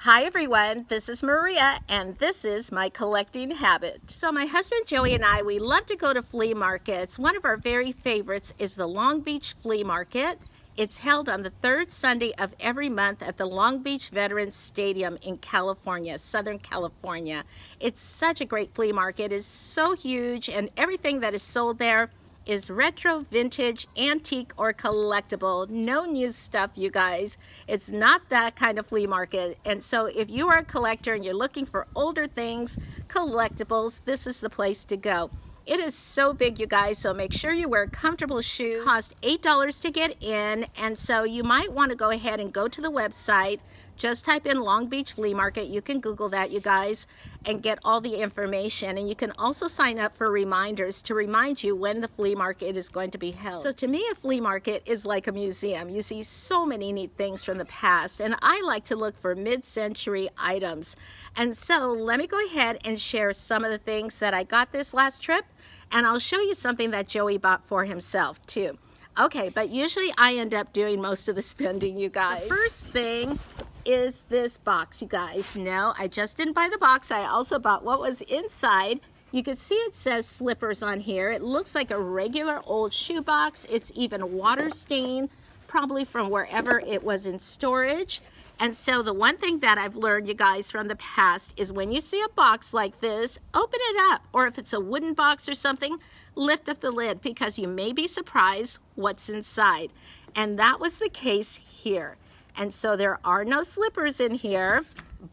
Hi everyone, this is Maria and this is my collecting habit. So my husband Joey and I, we love to go to flea markets. One of our very favorites is the Long Beach Flea Market. It's held on the third Sunday of every month at the Long Beach Veterans Stadium in California, Southern California. It's such a great flea market. It's so huge and everything that is sold there is retro, vintage, antique, or collectible. No new stuff, you guys. It's not that kind of flea market. And so if you are a collector and you're looking for older things, collectibles, this is the place to go. It is so big, you guys, so make sure you wear comfortable shoes. It costs $8 to get in, and so you might want to go ahead and go to the website. Just type in Long Beach Flea Market. You can Google that, you guys, and get all the information. And you can also sign up for reminders to remind you when the flea market is going to be held. So to me, a flea market is like a museum. You see so many neat things from the past, and I like to look for mid-century items. And so let me go ahead and share some of the things that I got this last trip, and I'll show you something that Joey bought for himself too. Okay, but usually I end up doing most of the spending, you guys. The first thing is this box, you guys. No, I just didn't buy the box. I also bought what was inside. You can see it says slippers on here. It looks like a regular old shoe box. It's even water stained, probably from wherever it was in storage. And so the one thing that I've learned, you guys, from the past is when you see a box like this, open it up. Or if it's a wooden box or something, lift up the lid because you may be surprised what's inside. And that was the case here. And so there are no slippers in here,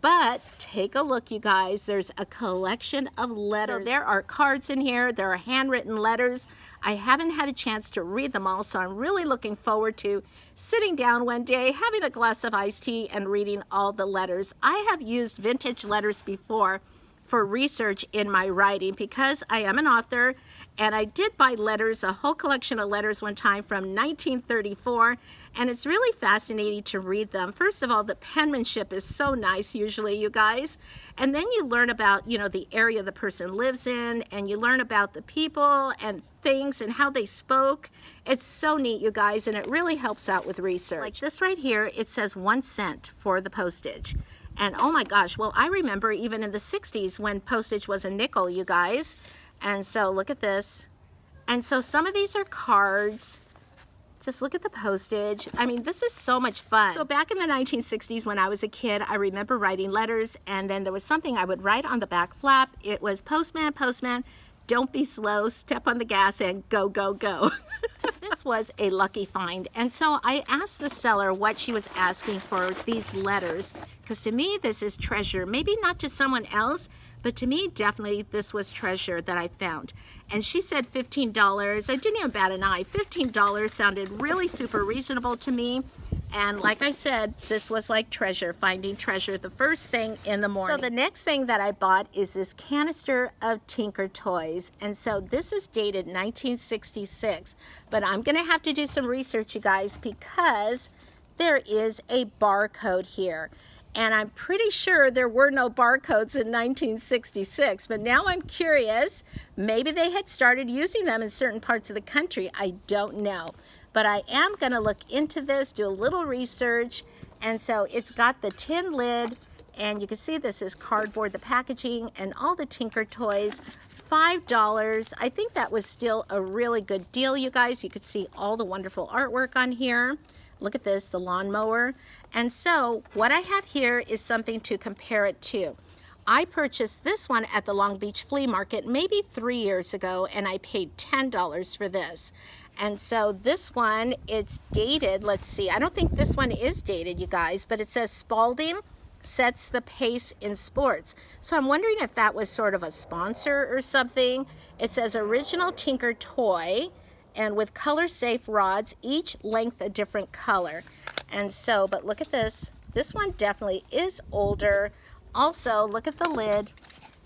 but take a look, you guys. There's a collection of letters. So there are cards in here. There are handwritten letters. I haven't had a chance to read them all, so I'm really looking forward to sitting down one day, having a glass of iced tea, and reading all the letters. I have used vintage letters before for research in my writing because I am an author, and I did buy letters, a whole collection of letters one time from 1934, and it's really fascinating to read them. First of all, the penmanship is so nice usually, you guys, and then you learn about, you know, the area the person lives in, and you learn about the people and things and how they spoke. It's so neat, you guys, and it really helps out with research. Like this right here, it says 1 cent for the postage. And oh my gosh, well, I remember even in the 60s when postage was a nickel, you guys. And so look at this. And so some of these are cards. Just look at the postage. I mean, this is so much fun. So back in the 1960s when I was a kid, I remember writing letters, and then there was something I would write on the back flap. It was, postman, postman, don't be slow, step on the gas and go, go, go. This was a lucky find. And so I asked the seller what she was asking for these letters, because to me this is treasure. Maybe not to someone else, but to me definitely this was treasure that I found. And she said $15. I didn't even bat an eye. $15 sounded really super reasonable to me. And like I said, this was like treasure, finding treasure the first thing in the morning. So the next thing that I bought is this canister of Tinker Toys. And so this is dated 1966, but I'm gonna have to do some research, you guys, because there is a barcode here. And I'm pretty sure there were no barcodes in 1966, but now I'm curious, maybe they had started using them in certain parts of the country. I don't know. But I am going to look into this, do a little research. And so it's got the tin lid, and you can see this is cardboard, the packaging, and all the Tinker Toys. $5. I think that was still a really good deal, you guys. You could see all the wonderful artwork on here. Look at this, the lawnmower. And so what I have here is something to compare it to. I purchased this one at the Long Beach Flea Market maybe 3 years ago, and I paid $10 for this. And so this one, it's dated. Let's see. I don't think this one is dated, you guys, but it says Spalding sets the pace in sports. So I'm wondering if that was sort of a sponsor or something. It says original Tinker Toy, and with color safe rods, each length a different color. And so, but look at this. This one definitely is older. Also, look at the lid.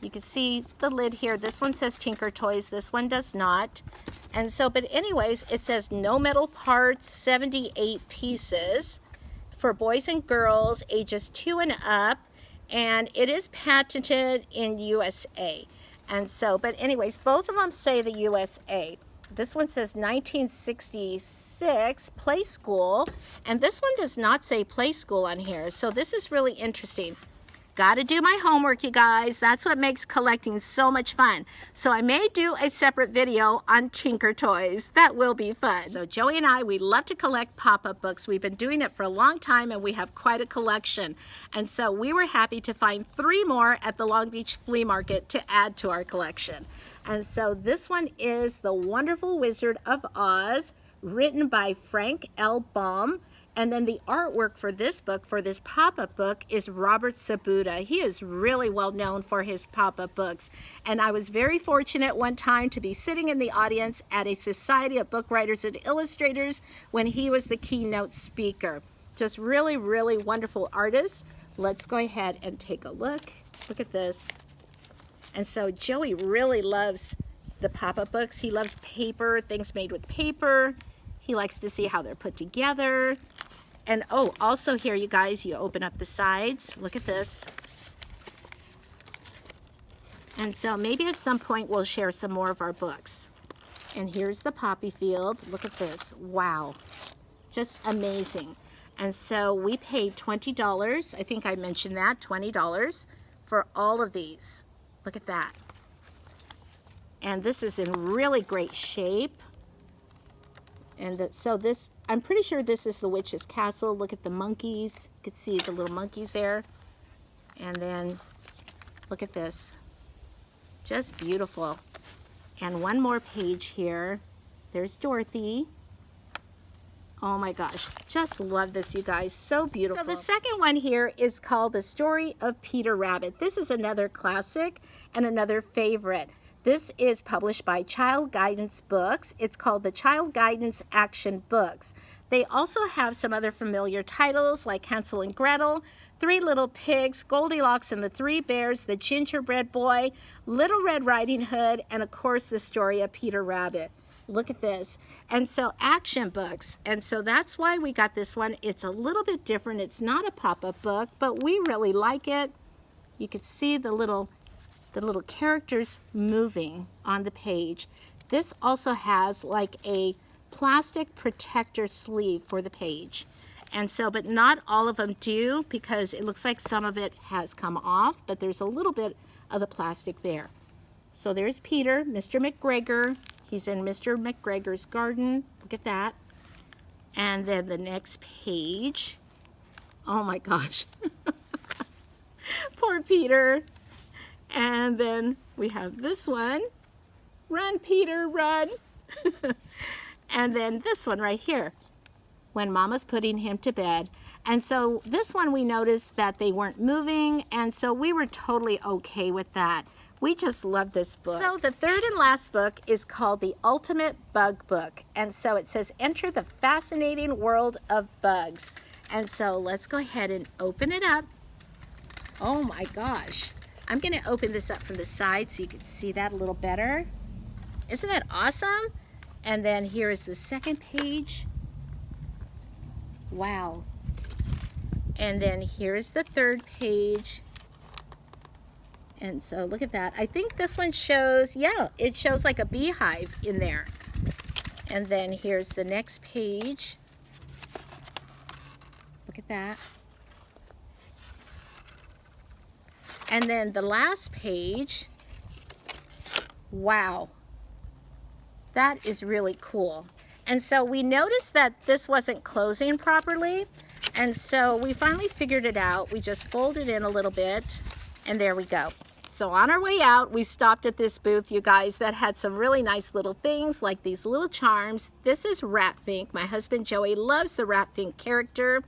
You can see the lid here. This one says Tinker Toys. This one does not. And so, but anyways, it says no metal parts, 78 pieces for boys and girls ages 2 and up. And it is patented in USA. And so, but anyways, both of them say the USA. This one says 1966 Play School, and this one does not say Play School on here, so this is really interesting. Gotta do my homework, you guys. That's what makes collecting so much fun. So I may do a separate video on Tinker Toys. That will be fun. So Joey and I, we love to collect pop-up books. We've been doing it for a long time, and we have quite a collection. And so we were happy to find 3 more at the Long Beach Flea Market to add to our collection. And so this one is The Wonderful Wizard of Oz, written by Frank L. Baum. And then the artwork for this book, for this pop-up book, is Robert Sabuda. He is really well known for his pop-up books. And I was very fortunate one time to be sitting in the audience at a Society of Book Writers and Illustrators when he was the keynote speaker. Just really, really wonderful artist. Let's go ahead and take a look. Look at this. And so Joey really loves the pop-up books. He loves paper, things made with paper. He likes to see how they're put together. And oh, also here, you guys, you open up the sides. Look at this. And so maybe at some point we'll share some more of our books. And here's the poppy field. Look at this. Wow. Just amazing. And so we paid $20. I think I mentioned that, $20 for all of these. Look at that. And this is in really great shape. And so this, I'm pretty sure this is the witch's castle. Look at the monkeys. You can see the little monkeys there. And then look at this. Just beautiful. And one more page here. There's Dorothy. Oh my gosh. Just love this, you guys. So beautiful. So the second one here is called The Story of Peter Rabbit. This is another classic and another favorite. This is published by Child Guidance Books. It's called the Child Guidance Action Books. They also have some other familiar titles like Hansel and Gretel, 3 Little Pigs, Goldilocks and the 3 Bears, The Gingerbread Boy, Little Red Riding Hood, and of course the Story of Peter Rabbit. Look at this. And so action books. And so that's why we got this one. It's a little bit different. It's not a pop-up book, but we really like it. You can see the little characters moving on the page. This also has like a plastic protector sleeve for the page. And so, but not all of them do, because it looks like some of it has come off, but there's a little bit of the plastic there. So there's Peter, Mr. McGregor. He's in Mr. McGregor's garden. Look at that. And then the next page. Oh my gosh. Poor Peter. And then we have this one, Run Peter, run. And then this one right here, When Mama's Putting Him to Bed. And so this one we noticed that they weren't moving, and so we were totally okay with that. We just love this book. So the third and last book is called The Ultimate Bug Book. And so it says, Enter the Fascinating World of Bugs. And so let's go ahead and open it up. Oh my gosh. I'm going to open this up from the side so you can see that a little better. Isn't that awesome? And then here is the second page. Wow. And then here's the third page. And so look at that. I think this one shows, yeah, it shows like a beehive in there. And then here's the next page. Look at that. And then the last page, wow, that is really cool. And so we noticed that this wasn't closing properly, and so we finally figured it out. We just folded in a little bit, and there we go. So on our way out, we stopped at this booth, you guys, that had some really nice little things, like these little charms. This is Ratfink. My husband Joey loves the Ratfink character.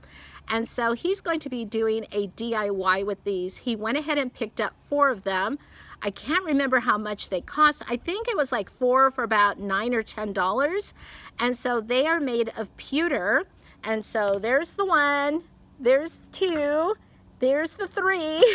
And so he's going to be doing a DIY with these. He went ahead and picked up 4 of them. I can't remember how much they cost. I think it was like 4 for about $9 or $10. And so they are made of pewter. And so there's the 1, there's 2, there's the 3,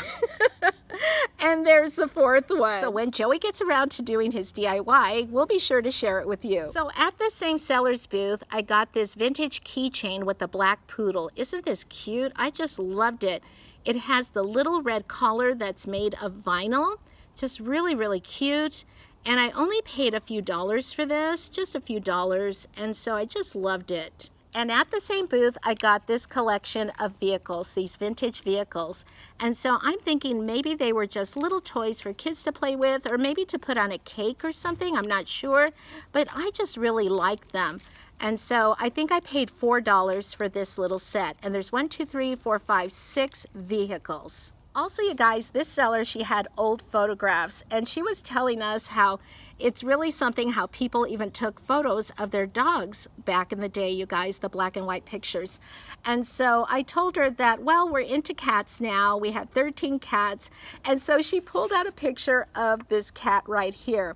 and there's the 4th one. So when Joey gets around to doing his DIY, we'll be sure to share it with you. So at the same seller's booth, I got this vintage keychain with a black poodle. Isn't this cute? I just loved it. It has the little red collar that's made of vinyl. Just really, really cute. And I only paid a few dollars for this, just a few dollars, and so I just loved it. And at the same booth, I got this collection of vehicles, these vintage vehicles. And so I'm thinking maybe they were just little toys for kids to play with, or maybe to put on a cake or something, I'm not sure. But I just really like them. And so I think I paid $4 for this little set. And there's 1, 2, 3, 4, 5, 6 vehicles. Also, you guys, this seller, she had old photographs, and she was telling us how it's really something how people even took photos of their dogs back in the day, you guys, the black and white pictures. And so I told her that, well, we're into cats now. We have 13 cats. And so she pulled out a picture of this cat right here.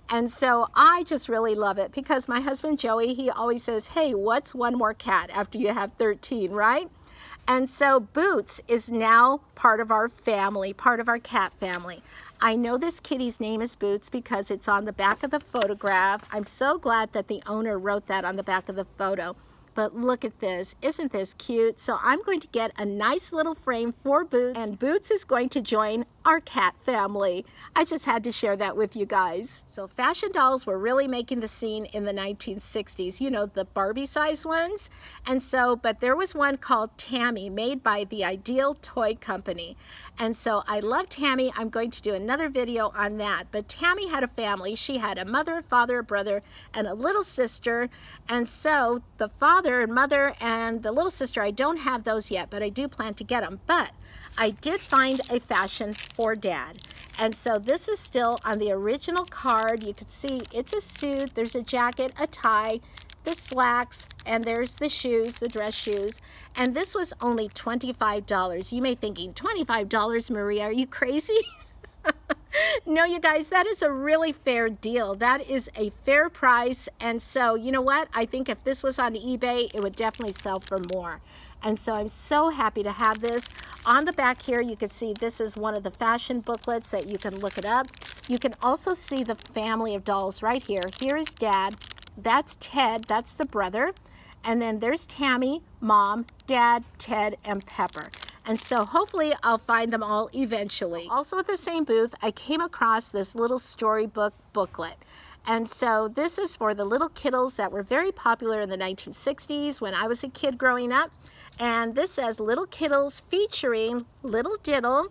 And so I just really love it because my husband Joey, he always says, hey, what's one more cat after you have 13, right? And so Boots is now part of our family, part of our cat family. I know this kitty's name is Boots because it's on the back of the photograph. I'm so glad that the owner wrote that on the back of the photo. But look at this. Isn't this cute? So I'm going to get a nice little frame for Boots, and Boots is going to join our cat family. I just had to share that with you guys. So fashion dolls were really making the scene in the 1960s, you know, the Barbie size ones. And so, but there was one called Tammy, made by the Ideal Toy Company. And so I love Tammy. I'm going to do another video on that. But Tammy had a family. She had a mother, father, a brother, and a little sister. And so the father and mother and the little sister, I don't have those yet, but I do plan to get them. But I did find a fashion for Dad. And so this is still on the original card. You can see it's a suit, there's a jacket, a tie, the slacks, and there's the shoes, the dress shoes. And this was only $25. You may be thinking, $25, Maria, are you crazy? No, you guys, that is a really fair deal. That is a fair price. And so, you know what? I think if this was on eBay, it would definitely sell for more. And so I'm so happy to have this. On the back here, you can see this is one of the fashion booklets that you can look it up. You can also see the family of dolls right here. Here is Dad. That's Ted. That's the brother. And then there's Tammy, Mom, Dad, Ted, and Pepper. And so hopefully I'll find them all eventually. Also at the same booth, I came across this little storybook booklet. And so this is for the little kittles that were very popular in the 1960s when I was a kid growing up. And this says Little Kittles featuring Little Diddle,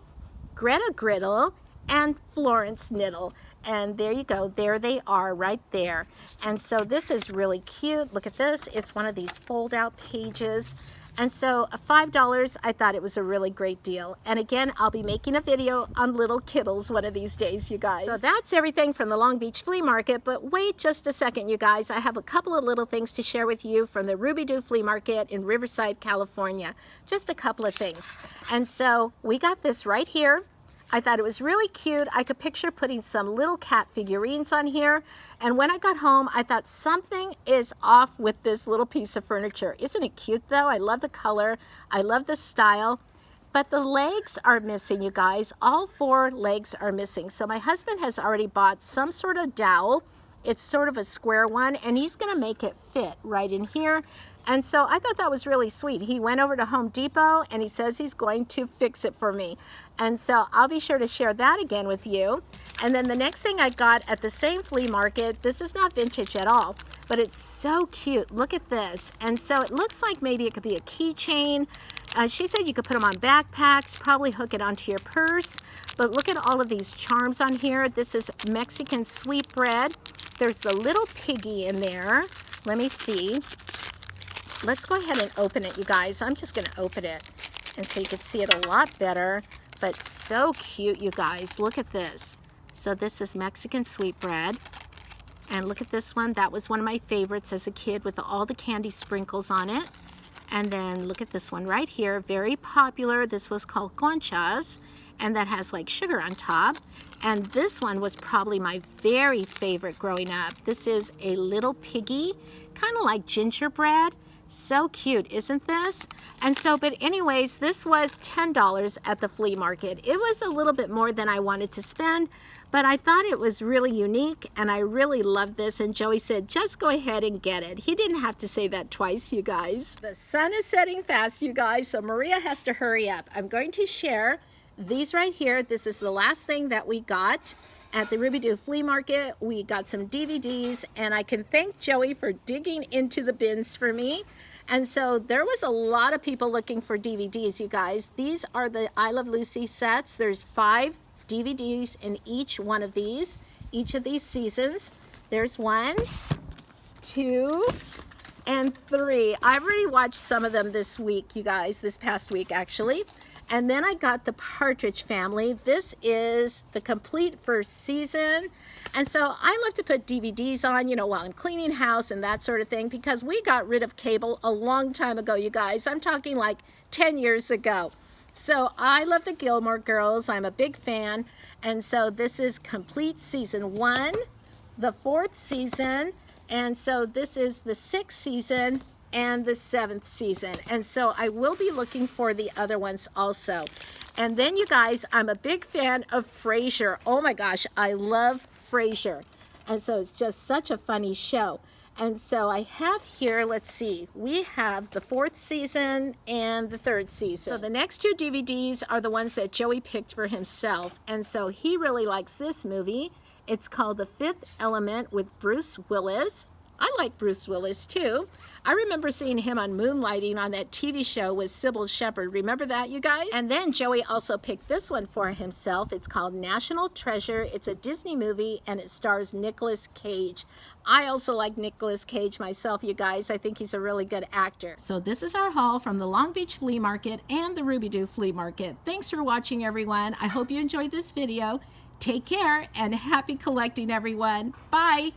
Greta Griddle, and Florence Niddle. And there you go, there they are right there. And so this is really cute. Look at this, it's one of these fold out pages. And so $5, I thought it was a really great deal. And again, I'll be making a video on little kittles one of these days, you guys. So that's everything from the Long Beach Flea Market. But wait just a second, you guys. I have a couple of little things to share with you from the Ruby Doo Flea Market in Riverside, California. Just a couple of things. And so we got this right here. I thought it was really cute. I could picture putting some little cat figurines on here. And when I got home, I thought something is off with this little piece of furniture. Isn't it cute though? I love the color. I love the style. But the legs are missing, you guys. All 4 legs are missing. So my husband has already bought some sort of dowel. It's sort of a square one, and he's gonna make it fit right in here. And so I thought that was really sweet. He went over to Home Depot and he says he's going to fix it for me. And so I'll be sure to share that again with you. And then the next thing I got at the same flea market, this is not vintage at all, but it's so cute. Look at this. And so it looks like maybe it could be a keychain. She said you could put them on backpacks, probably hook it onto your purse. But look at all of these charms on here. This is Mexican sweetbread. There's the little piggy in there. Let me see. Let's go ahead and open it, you guys. I'm just going to open it, and so you can see it a lot better. But so cute, you guys. Look at this. So this is Mexican sweetbread. And look at this one. That was one of my favorites as a kid with all the candy sprinkles on it. And then look at this one right here. Very popular. This was called conchas. And that has like sugar on top. And this one was probably my very favorite growing up. This is a little piggy, kind of like gingerbread. So cute, isn't this? And so, but anyways, this was $10 at the flea market. It was a little bit more than I wanted to spend, but I thought it was really unique, and I really loved this. And Joey said, just go ahead and get it. He didn't have to say that twice, you guys. The sun is setting fast, you guys, so Maria has to hurry up. I'm going to share these right here. This is the last thing that we got. at the Ruby Doo Flea Market. We got some DVDs, and I can thank Joey for digging into the bins for me. And so there was a lot of people looking for DVDs, you guys. These are the I Love Lucy sets. There's 5 DVDs in each one of these seasons. There's 1, 2, and 3. I've already watched some of them this week, you guys, this past week actually. And then I got the Partridge Family. This is the complete first season. And so I love to put DVDs on, you know, while I'm cleaning house and that sort of thing, because we got rid of cable a long time ago, you guys. I'm talking like 10 years ago. So I love the Gilmore Girls. I'm a big fan. And so this is complete season 1, the 4th season. And so this is the 6th season and the 7th season. And so I will be looking for the other ones also. And then you guys, I'm a big fan of Frasier. Oh my gosh, I love Frasier. And so it's just such a funny show. And so I have here, let's see, we have the 4th season and the 3rd season. So the next 2 DVDs are the ones that Joey picked for himself. And so he really likes this movie. It's called The Fifth Element with Bruce Willis. I like Bruce Willis too. I remember seeing him on Moonlighting on that TV show with Sybil Shepherd. Remember that, you guys? And then Joey also picked this one for himself. It's called National Treasure. It's a Disney movie and it stars Nicolas Cage. I also like Nicolas Cage myself, you guys. I think he's a really good actor. So this is our haul from the Long Beach Flea Market and the Ruby Doo Flea Market. Thanks for watching, everyone. I hope you enjoyed this video. Take care and happy collecting, everyone. Bye.